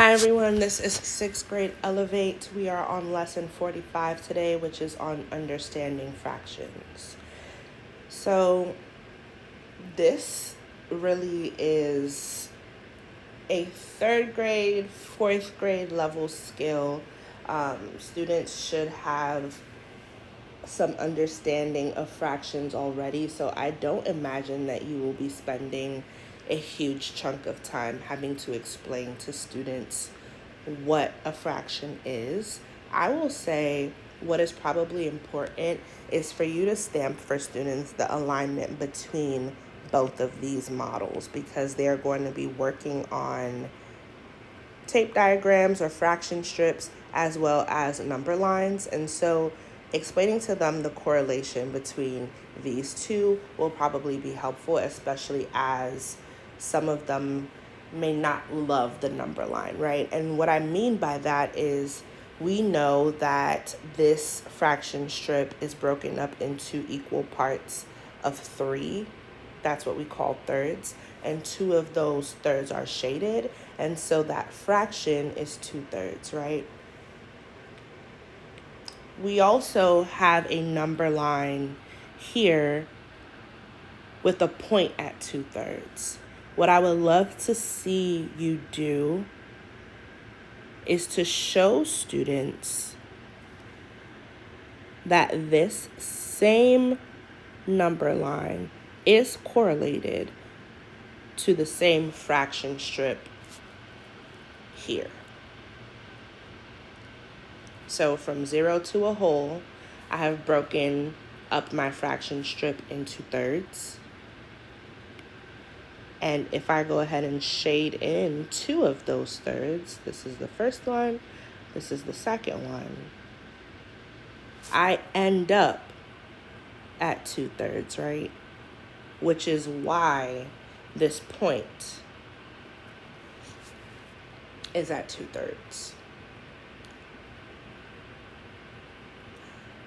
Hi everyone, this is 6th grade Elevate. We are on lesson 45 today, which is on understanding fractions. So, this really is a 3rd grade, 4th grade level skill. Students should have some understanding of fractions already, so I don't imagine that you will be spending a huge chunk of time having to explain to students what a fraction is. I will say what is probably important is for you to stamp for students the alignment between both of these models because they're going to be working on tape diagrams or fraction strips as well as number lines. And so explaining to them the correlation between these two will probably be helpful, especially as some of them may not love the number line, right? And what I mean by that is we know that this fraction strip is broken up into equal parts of 3. That's what we call thirds. And 2 of those thirds are shaded. And so that fraction is 2/3, right? We also have a number line here with a point at 2/3. What I would love to see you do is to show students that this same number line is correlated to the same fraction strip here. So from 0 to a whole, I have broken up my fraction strip into thirds. And if I go ahead and shade in 2 of those thirds, this is the first one, this is the second one, I end up at 2/3, right? Which is why this point is at 2/3.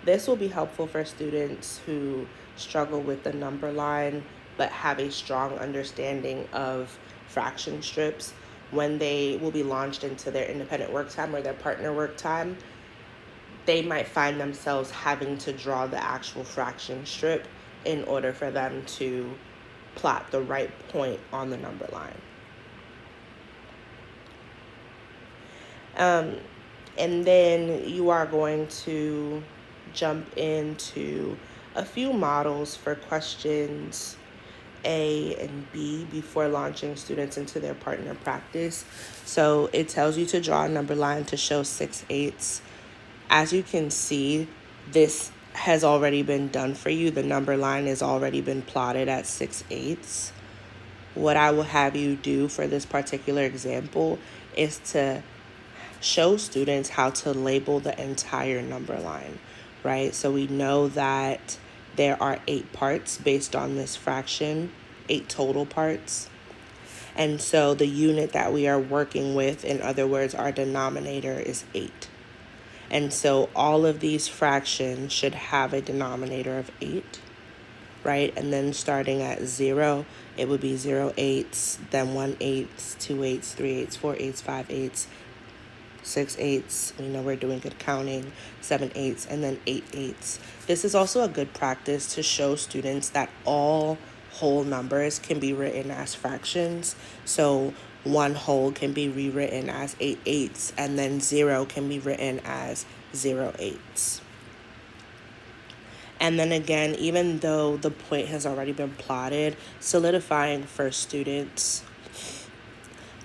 This will be helpful for students who struggle with the number line but have a strong understanding of fraction strips. When they will be launched into their independent work time or their partner work time, they might find themselves having to draw the actual fraction strip in order for them to plot the right point on the number line. And then you are going to jump into a few models for questions A and B before launching students into their partner practice. So it tells you to draw a number line to show 6/8. As you can see, this has already been done for you. The number line has already been plotted at 6/8. What I will have you do for this particular example is to show students how to label the entire number line, right? So we know that there are 8 parts based on this fraction, 8 total parts. And so the unit that we are working with, in other words, our denominator is 8. And so all of these fractions should have a denominator of 8, right? And then starting at 0, it would be 0/8, then 1/8, 2/8, 3/8, 4/8, 5/8, 6/8. We know we're doing good counting, 7/8, and then 8/8. This is also a good practice to show students that all whole numbers can be written as fractions. So 1 whole can be rewritten as 8/8, and then 0 can be written as 0/8. And then again, even though the point has already been plotted, solidifying for students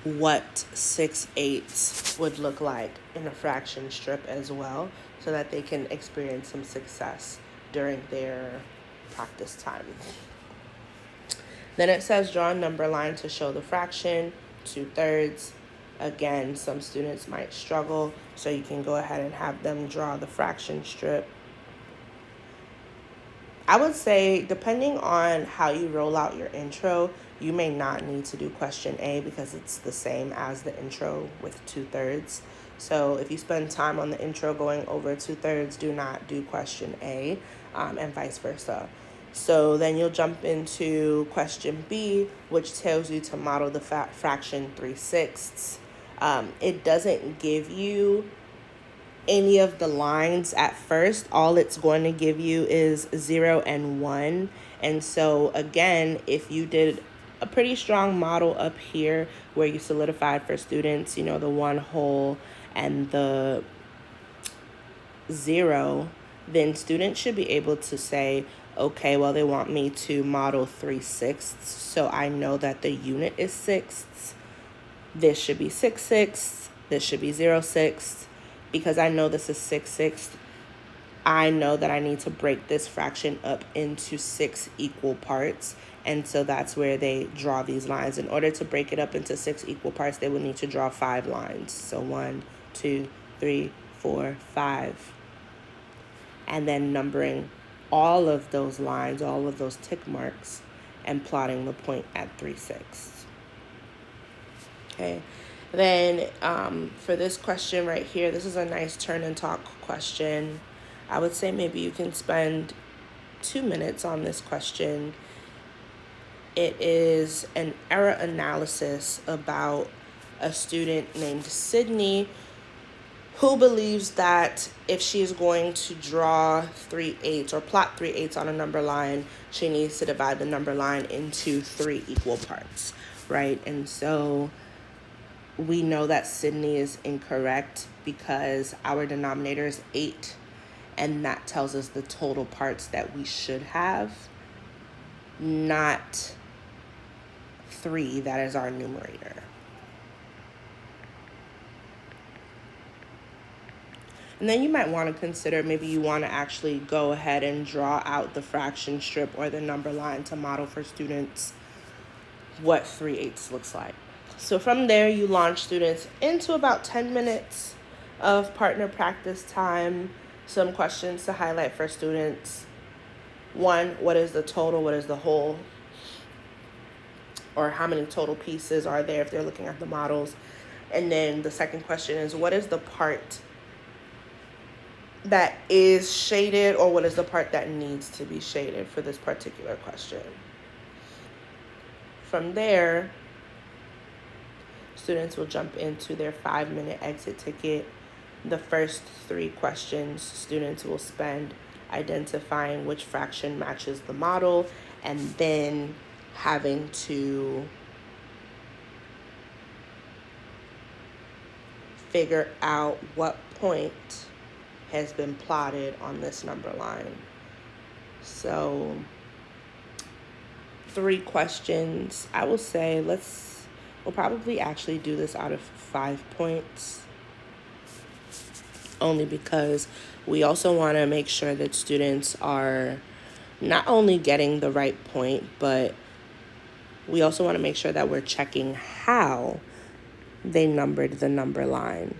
what 6/8 would look like in a fraction strip as well, so that they can experience some success during their practice time. Then it says draw a number line to show the fraction, 2/3. Again, some students might struggle, so you can go ahead and have them draw the fraction strip. I would say, depending on how you roll out your intro, you may not need to do question A because it's the same as the intro with 2/3. So if you spend time on the intro going over 2/3, do not do question A, and vice versa. So then you'll jump into question B, which tells you to model the fraction 3/6. It doesn't give you any of the lines at first. All it's going to give you is 0 and 1. And so again, if you did a pretty strong model up here where you solidified for students, the 1 whole and the 0, then students should be able to say, okay, well, they want me to model 3/6, so I know that the unit is sixths. This should be 6/6. This should be 0/6. Because I know this is 6/6, I know that I need to break this fraction up into 6 equal parts. And so that's where they draw these lines. In order to break it up into 6 equal parts, they will need to draw 5 lines. So 1, 2, 3, 4, 5. And then numbering all of those lines, all of those tick marks, and plotting the point at 3/6. Okay. Then for this question right here, this is a nice turn and talk question. I would say maybe you can spend 2 minutes on this question. It is an error analysis about a student named Sydney who believes that if she is going to draw 3/8 or plot 3/8 on a number line, she needs to divide the number line into 3 equal parts, right? And so we know that Sydney is incorrect because our denominator is 8, and that tells us the total parts that we should have, not 3, that is our numerator. And then you might want to consider maybe you want to actually go ahead and draw out the fraction strip or the number line to model for students what 3/8 looks like. So from there, you launch students into about 10 minutes of partner practice time. Some questions to highlight for students. 1, what is the total? What is the whole? Or how many total pieces are there if they're looking at the models? And then the second question is, what is the part that is shaded, or what is the part that needs to be shaded for this particular question? From there, students will jump into their 5-minute exit ticket. The first 3 questions students will spend identifying which fraction matches the model, and then having to figure out what point has been plotted on this number line. So 3 questions. I will say we'll probably actually do this out of 5 points, only because we also want to make sure that students are not only getting the right point, but we also want to make sure that we're checking how they numbered the number line.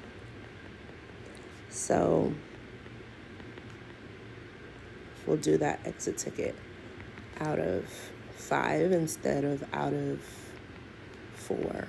So we'll do that exit ticket out of 5 instead of out of 4.